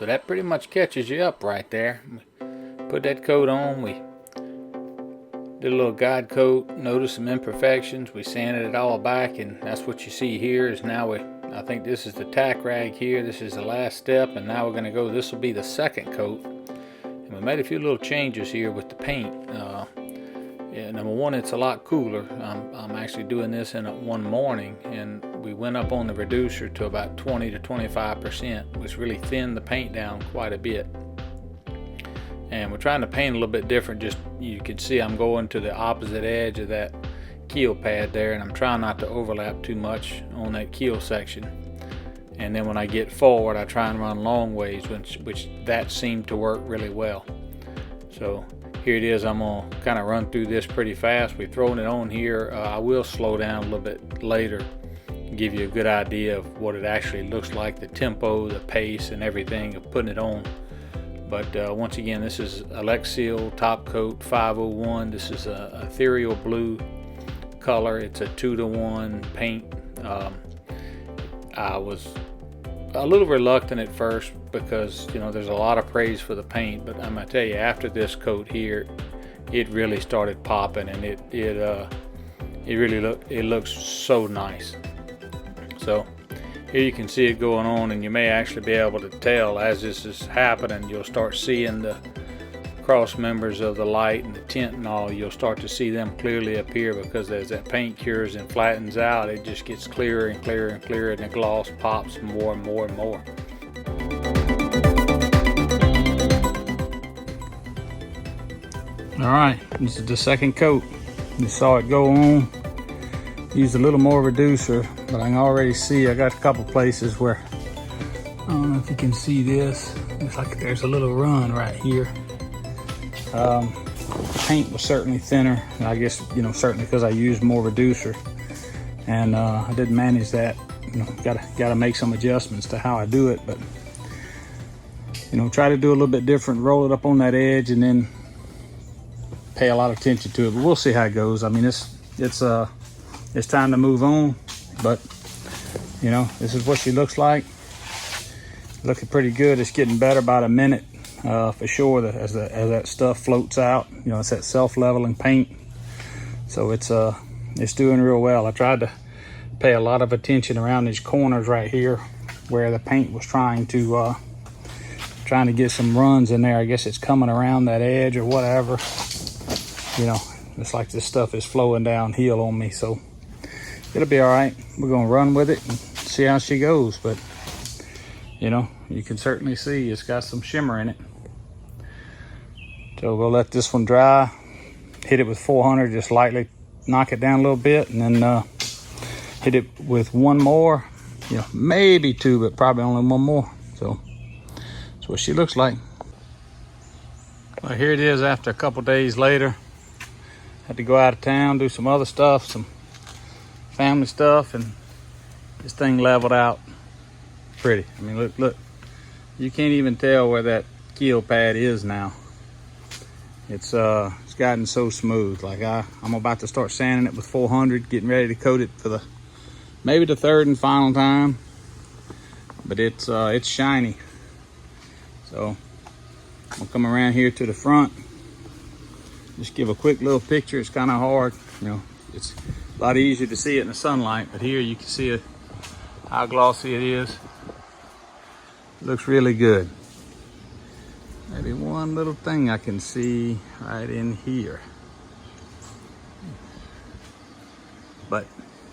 So that pretty much catches you up right there. Put that coat on, we did a little guide coat, noticed some imperfections, we sanded it all back, and that's what you see here is now I think this is the tack rag here, this is the last step, and now we're going to go, this will be the second coat. And we made a few little changes here with the paint. Yeah, number one, it's a lot cooler. I'm actually doing this in one morning, and we went up on the reducer to about 20 to 25%, which really thinned the paint down quite a bit. And we're trying to paint a little bit different. Just you can see I'm going to the opposite edge of that keel pad there, and I'm trying not to overlap too much on that keel section. And then when I get forward, I try and run long ways, which that seemed to work really well. So here it is. I'm gonna kind of run through this pretty fast. We've thrown it on here. I will slow down a little bit later, give you a good idea of what it actually looks like, the tempo, the pace, and everything of putting it on. But once again, this is Alexseal Topcoat 501. This is a ethereal blue color. It's a 2-to-1 paint. I was a little reluctant at first because there's a lot of praise for the paint, but I'm gonna tell you, after this coat here, it really started popping, and it looks so nice. So here you can see it going on, and you may actually be able to tell as this is happening. You'll start seeing the cross members of the light and the tint and all. You'll start to see them clearly appear, because as that paint cures and flattens out, it just gets clearer and clearer and clearer, and the gloss pops more and more and more. All right, this is the second coat. You saw it go on. Used a little more reducer, but I can already see I got a couple places where, I don't know if you can see this. It's like there's a little run right here. Paint was certainly thinner, and I guess certainly because I used more reducer, and I didn't manage that. Gotta make some adjustments to how I do it, but try to do a little bit different. Roll it up on that edge, and then pay a lot of attention to it. But we'll see how it goes. I mean, it's time to move on, but this is what she looks like. Looking pretty good. It's getting better about a minute for sure, as that stuff floats out. It's that self-leveling paint, so it's doing real well. I tried to pay a lot of attention around these corners right here where the paint was trying to get some runs in there. I guess it's coming around that edge or whatever. It's like this stuff is flowing downhill on me, so it'll be all right. We're gonna run with it and see how she goes. But you can certainly see it's got some shimmer in it. So we'll let this one dry, hit it with 400, just lightly knock it down a little bit, and then hit it with one more, maybe two, but probably only one more. So that's what she looks like. Well, here it is after a couple days later. Had to go out of town, do some other stuff, some family stuff, and this thing leveled out pretty. I mean, look, you can't even tell where that keel pad is now. It's gotten so smooth. Like I'm about to start sanding it with 400, getting ready to coat it for maybe the third and final time. But it's shiny. So I'm gonna come around here to the front. Just give a quick little picture. It's kind of hard, it's a lot easier to see it in the sunlight, but here you can see how glossy it is. It looks really good. Maybe one little thing I can see right in here, but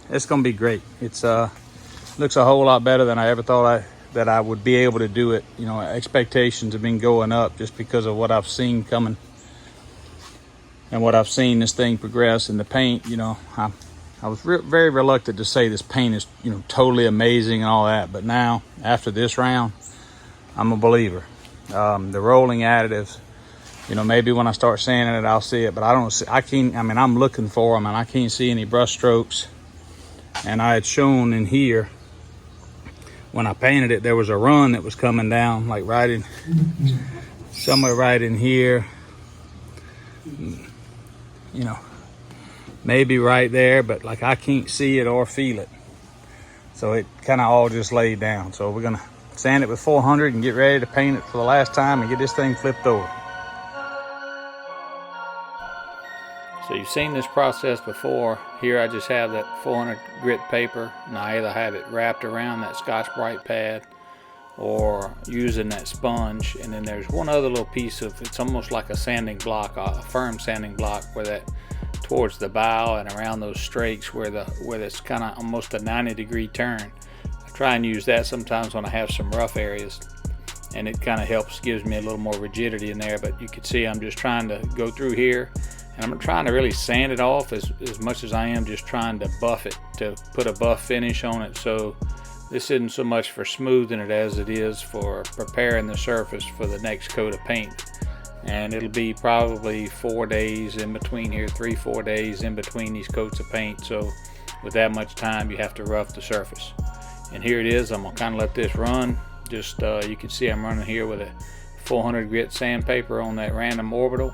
it's gonna be great. It's looks a whole lot better than I ever thought that I would be able to do it. Expectations have been going up just because of what I've seen coming and what I've seen this thing progress in the paint. I was very reluctant to say this paint is totally amazing and all that, but now after this round, I'm a believer. The rolling additives, maybe when I start sanding it, I'll see it, but I'm looking for them, and I can't see any brush strokes. And I had shown in here when I painted it, there was a run that was coming down, like somewhere right in here. Maybe right there, but I can't see it or feel it. So it kind of all just laid down. So we're gonna sand it with 400 and get ready to paint it for the last time and get this thing flipped over. So you've seen this process before. Here I just have that 400 grit paper, and I either have it wrapped around that Scotch-Brite pad or using that sponge. And then there's one other little piece of, it's almost like a sanding block, a firm sanding block, where that towards the bow and around those strakes where it's kind of almost a 90-degree turn. I try and use that sometimes when I have some rough areas, and it kind of helps, gives me a little more rigidity in there. But you can see I'm just trying to go through here, and I'm trying to really sand it off as much as I am just trying to buff it, to put a buff finish on it. So this isn't so much for smoothing it as it is for preparing the surface for the next coat of paint. And it'll be probably 4 days in between here, 3-4 days in between these coats of paint. So with that much time, you have to rough the surface. And here it is. I'm gonna kind of let this run. Just you can see I'm running here with a 400 grit sandpaper on that random orbital.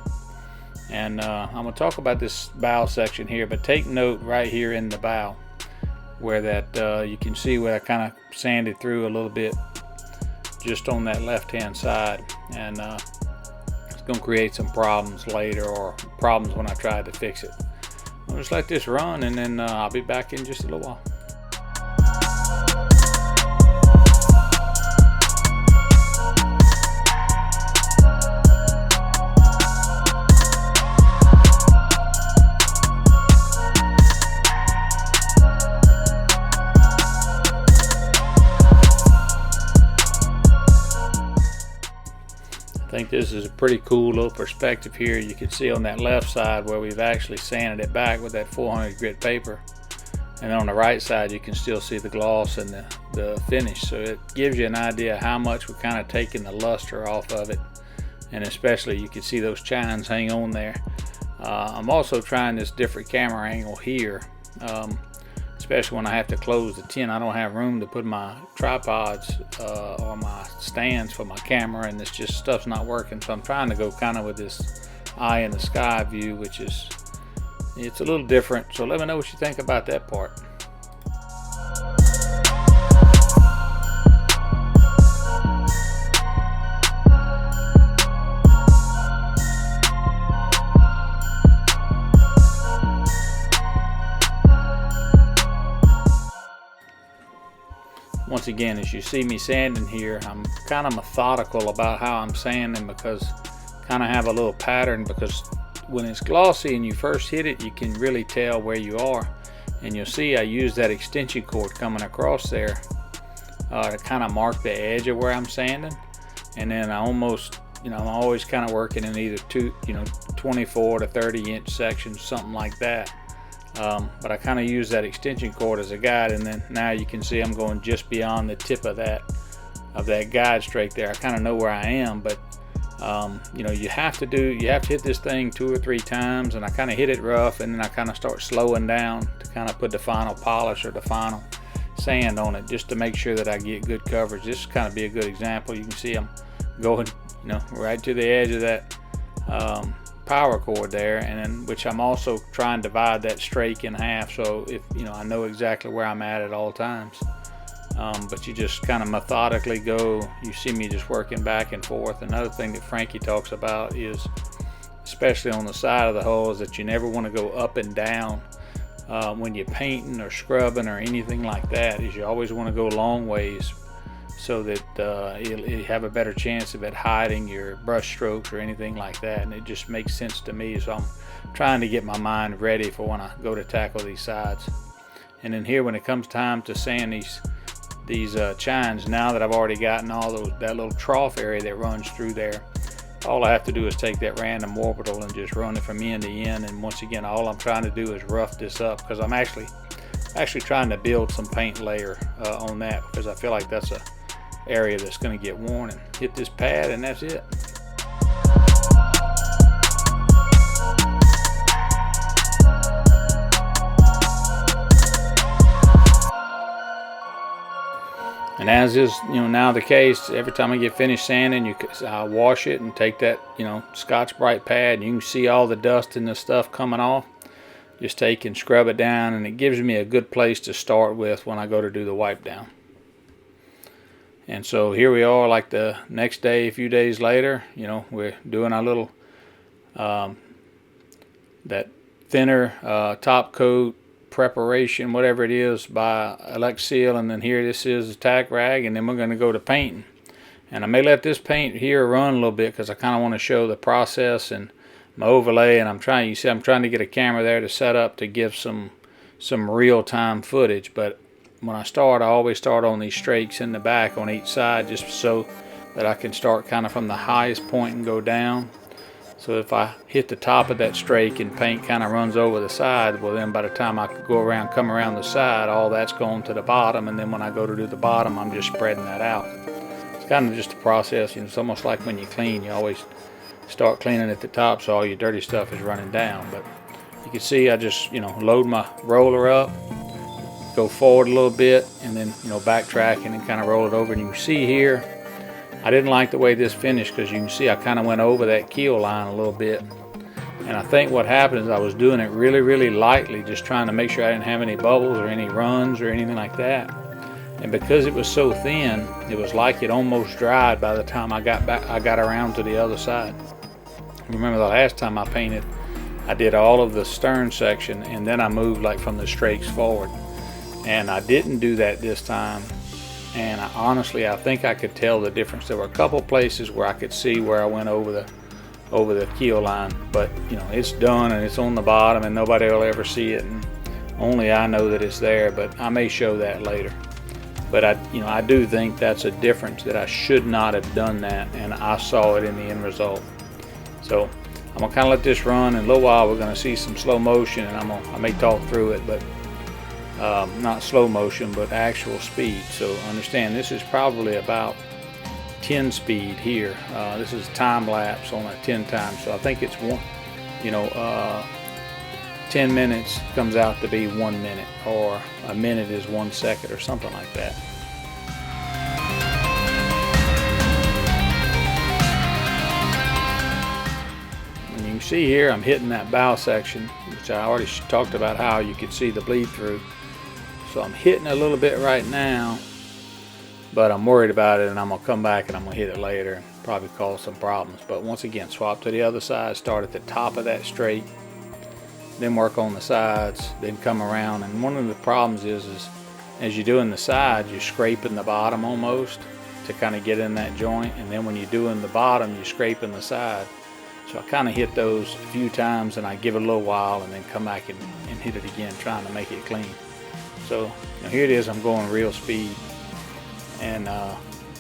And I'm going to talk about this bow section here, but take note right here in the bow where that you can see where I kind of sanded through a little bit just on that left hand side, and it's going to create some problems later, or problems when I try to fix it. I'll just let this run, and then I'll be back in just a little while. I think this is a pretty cool little perspective here. You can see on that left side where we've actually sanded it back with that 400 grit paper, and on the right side you can still see the gloss and the finish. So it gives you an idea how much we're kind of taking the luster off of it, and especially you can see those chines hang on there. I'm also trying this different camera angle here, especially when I have to close the tin. I don't have room to put my tripods or my stands for my camera, and this just stuff's not working. So I'm trying to go kind of with this eye in the sky view, which is, it's a little different. So let me know what you think about that part. Once again, as you see me sanding here, I'm kind of methodical about how I'm sanding, because kind of have a little pattern, because when it's glossy and you first hit it, you can really tell where you are. And you'll see I use that extension cord coming across there to kind of mark the edge of where I'm sanding. And then I almost, I'm always kind of working in either 24 to 30 inch sections, something like that. But I kind of use that extension cord as a guide, and then now you can see I'm going just beyond the tip of that guide strake there. I kind of know where I am, but you have to hit this thing 2 or 3 times, and I kind of hit it rough, and then I kind of start slowing down to kind of put the final polish or the final sand on it, just to make sure that I get good coverage. This kind of be a good example. You can see I'm going right to the edge of that power cord there, and then which I'm also trying to divide that strake in half, so if I know exactly where I'm at all times. But you just kind of methodically go. You see me just working back and forth. Another thing that Frankie talks about is, especially on the side of the hull, is that you never want to go up and down when you're painting or scrubbing or anything like that. Is you always want to go long ways, so that you have a better chance of it hiding your brush strokes or anything like that. And it just makes sense to me, so I'm trying to get my mind ready for when I go to tackle these sides. And then here, when it comes time to sand these chines, now that I've already gotten that little trough area that runs through there, all I have to do is take that random orbital and just run it from end to end. And once again, all I'm trying to do is rough this up, because I'm actually trying to build some paint layer on that, because I feel like that's a area that's going to get worn. And hit this pad, and that's it. And as is now the case, every time I get finished sanding, I wash it and take that Scotch-Brite pad, and you can see all the dust and the stuff coming off. Just take and scrub it down, and it gives me a good place to start with when I go to do the wipe down. And so here we are, like the next day, a few days later, you know, we're doing our little that thinner top coat preparation, whatever it is, by Alexseal, and then here this is the tack rag, and then we're going to go to painting. And I may let this paint here run a little bit because I kind of want to show the process and my overlay, and I'm trying to get a camera there to set up to give some real-time footage. But when I always start on these strakes in the back on each side, just so that I can start kind of from the highest point and go down. So if I hit the top of that strake and paint kind of runs over the side, well then by the time I come around the side, all that's going to the bottom, and then when I go to do the bottom, I'm just spreading that out. It's kind of just a process. You know, it's almost like when you clean, you always start cleaning at the top so all your dirty stuff is running down. But you can see I just, you know, load my roller up, go forward a little bit, and then, you know, backtrack and then kind of roll it over. And you can see here, I didn't like the way this finished because you can see I kind of went over that keel line a little bit. And I think what happened is I was doing it really, really lightly, just trying to make sure I didn't have any bubbles or any runs or anything like that. And because it was so thin, it was like it almost dried by the time I got around to the other side. Remember the last time I painted, I did all of the stern section and then I moved like from the strakes forward. And I didn't do that this time. And honestly, I think I could tell the difference. There were a couple places where I could see where I went over the keel line, but you know, it's done and it's on the bottom and nobody will ever see it, and only I know that it's there. But I may show that later. But I do think that's a difference, that I should not have done that, and I saw it in the end result. So I'm gonna kind of let this run. In a little while, we're gonna see some slow motion, and I may talk through it, but not slow motion, but actual speed. So understand, this is probably about 10 speed here. This is time lapse on a 10 times. So I think it's 10 minutes comes out to be 1 minute, or a minute is 1 second, or something like that. And you can see here I'm hitting that bow section, which I already talked about how you could see the bleed through. So I'm hitting a little bit right now, but I'm worried about it, and I'm gonna come back and I'm gonna hit it later and probably cause some problems. But once again, swap to the other side, start at the top of that straight, then work on the sides, then come around. And one of the problems is as you're doing the sides, you're scraping the bottom almost to kind of get in that joint, and then when you're doing the bottom, you're scraping the side. So I kind of hit those a few times, and I give it a little while, and then come back and hit it again, trying to make it clean. So here it is, I'm going real speed, and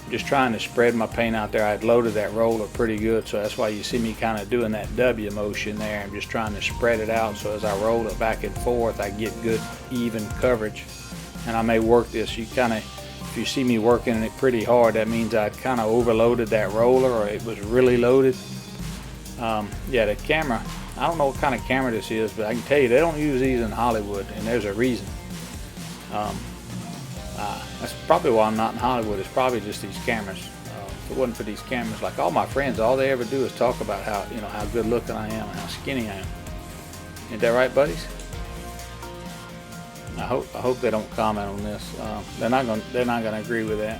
just trying to spread my paint out there. I'd loaded that roller pretty good, so that's why you see me kind of doing that W motion there. I'm just trying to spread it out, so as I roll it back and forth, I get good even coverage. And I may work this, if you see me working it pretty hard, that means I'd kind of overloaded that roller, or it was really loaded. Yeah, the camera, I don't know what kind of camera this is, but I can tell you they don't use these in Hollywood, and there's a reason. That's probably why I'm not in Hollywood. It's probably just these cameras. If it wasn't for these cameras, like all my friends, all they ever do is talk about how good looking I am and how skinny I am. Ain't that right, buddies? I hope they don't comment on this. They're not gonna agree with that.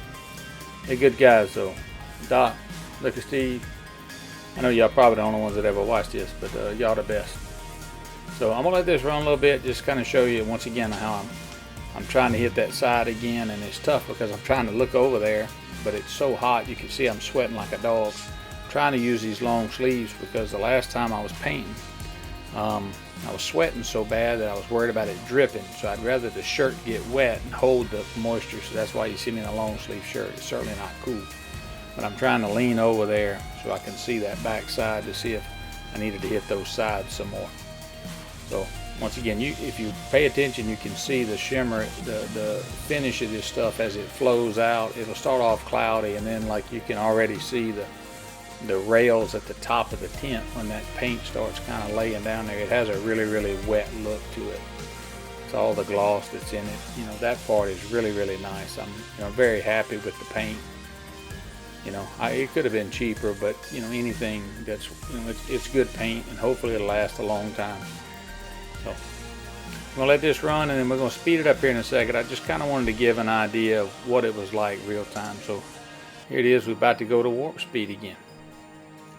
They're good guys though. Doc, look at Steve. I know y'all probably the only ones that ever watch this, but y'all the best. So I'm gonna let this run a little bit, just kind of show you once again how I'm trying to hit that side again, and it's tough because I'm trying to look over there, but it's so hot. You can see I'm sweating like a dog. I'm trying to use these long sleeves because the last time I was painting, I was sweating so bad that I was worried about it dripping. So I'd rather the shirt get wet and hold the moisture. So that's why you see me in a long sleeve shirt. It's certainly not cool. But I'm trying to lean over there so I can see that back side to see if I needed to hit those sides some more. So once again, if you pay attention, you can see the shimmer, the finish of this stuff as it flows out. It'll start off cloudy, and then like you can already see the rails at the top of the tent when that paint starts kind of laying down there. It has a really, really wet look to it. It's all the gloss that's in it. That part is really, really nice. I'm very happy with the paint. It could have been cheaper, but anything that's it's good paint, and hopefully it'll last a long time. So I'm gonna let this run, and then we're gonna speed it up here in a second. I just kind of wanted to give an idea of what it was like real time. So here it is, we're about to go to warp speed again.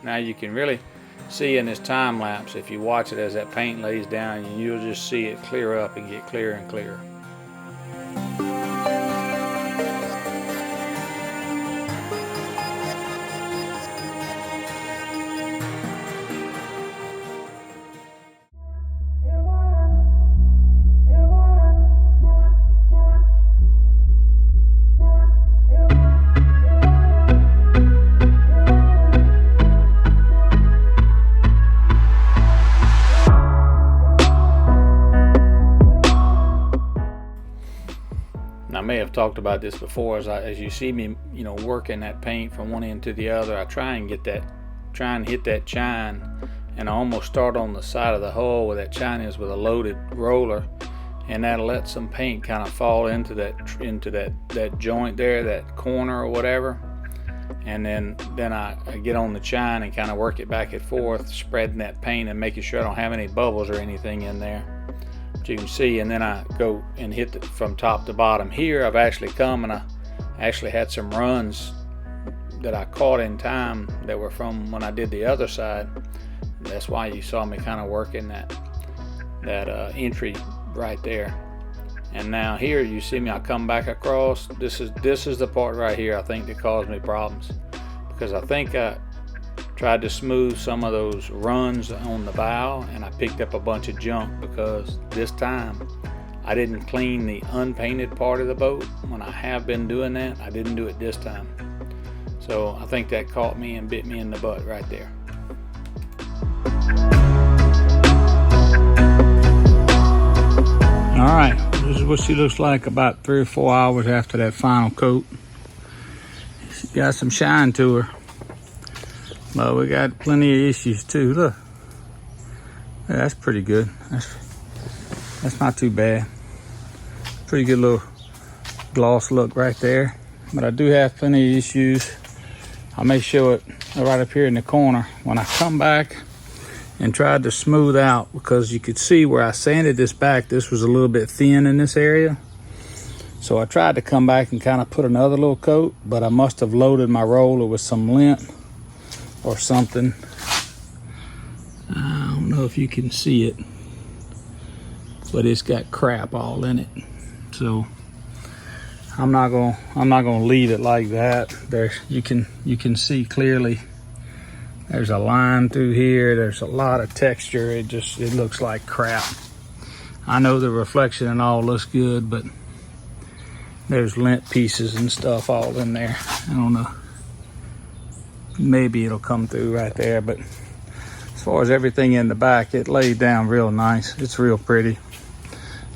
Now you can really see in this time lapse, if you watch it as that paint lays down, you'll just see it clear up and get clearer and clearer. I may have talked about this before. As you see me, working that paint from one end to the other, I try and hit that chine, and I almost start on the side of the hull where that chine is with a loaded roller, and that'll let some paint kind of fall into that joint there, that corner or whatever, and then I get on the chine and kind of work it back and forth, spreading that paint and making sure I don't have any bubbles or anything in there. You can see, and then I go and hit it from top to bottom. Here I've actually come and I actually had some runs that I caught in time that were from when I did the other side. That's why you saw me kind of working that entry right there. And now here you see me, I come back across. This is the part right here I think that caused me problems, because I think I tried to smooth some of those runs on the bow and I picked up a bunch of junk, because this time I didn't clean the unpainted part of the boat. When I have been doing that, I didn't do it this time. So I think that caught me and bit me in the butt right there. All right, this is what she looks like about 3 or 4 hours after that final coat. She got some shine to her. But we got plenty of issues too. Look, yeah, that's pretty good. That's not too bad. Pretty good little gloss look right there. But I do have plenty of issues. I may show it right up here in the corner. When I come back and tried to smooth out, because you could see where I sanded this back, this was a little bit thin in this area. So I tried to come back and kind of put another little coat, but I must have loaded my roller with some lint or something. I don't know if you can see it, but it's got crap all in it. So I'm not gonna leave it like that. There you can see clearly there's a line through here. There's a lot of texture. It looks like crap. I know the reflection and all looks good, but there's lint pieces and stuff all in there. I don't know. Maybe it'll come through right there, but as far as everything in the back, it laid down real nice. It's real pretty.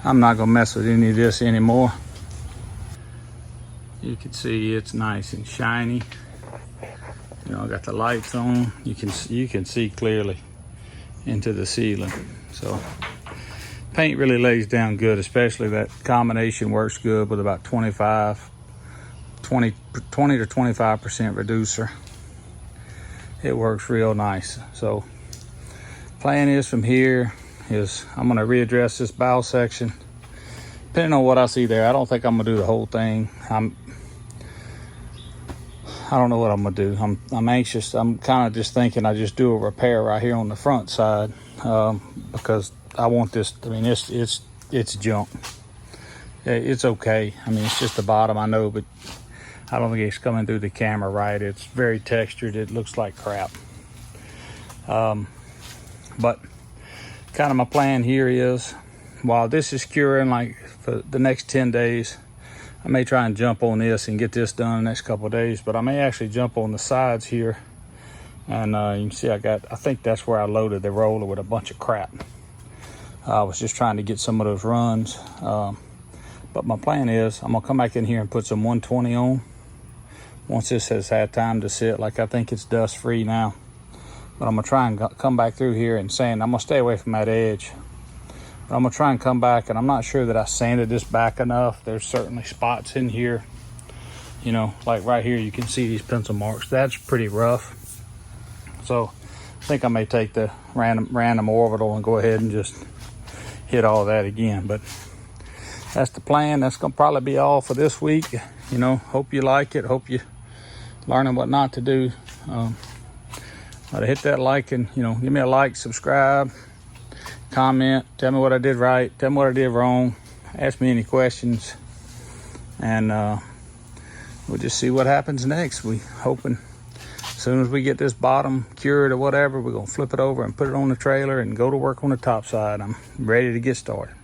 I'm not gonna mess with any of this anymore. You can see it's nice and shiny. I got the lights on. You can see clearly into the ceiling. So paint really lays down good, especially that combination works good with about 20 to 25% reducer. It works real nice. So plan is from here is I'm gonna readdress this bow section. Depending on what I see there, I don't think I'm gonna do the whole thing. I don't know what I'm gonna do. I'm anxious. I'm kind of just thinking I just do a repair right here on the front side, because I want this. I mean, it's junk. It's okay. I mean, it's just the bottom, I know, but I don't think it's coming through the camera right. It's very textured. It looks like crap. But kind of my plan here is, while this is curing, like for the next 10 days, I may try and jump on this and get this done the next couple of days, but I may actually jump on the sides here. And you can see I think that's where I loaded the roller with a bunch of crap. I was just trying to get some of those runs. But my plan is I'm gonna come back in here and put some 120 on. Once this has had time to sit, like I think it's dust free now. But I'm gonna try and come back through here and sand. I'm gonna stay away from that edge. But I'm gonna try and come back, and I'm not sure that I sanded this back enough. There's certainly spots in here, like right here, you can see these pencil marks. That's pretty rough. So I think I may take the random orbital and go ahead and just hit all that again. But that's the plan. That's gonna probably be all for this week. Hope you like it. Hope you learning what not to do. Hit that like and, give me a like, subscribe, comment, tell me what I did right, tell me what I did wrong, ask me any questions, and we'll just see what happens next. We hoping as soon as we get this bottom cured or whatever, we're gonna flip it over and put it on the trailer and go to work on the top side. I'm ready to get started.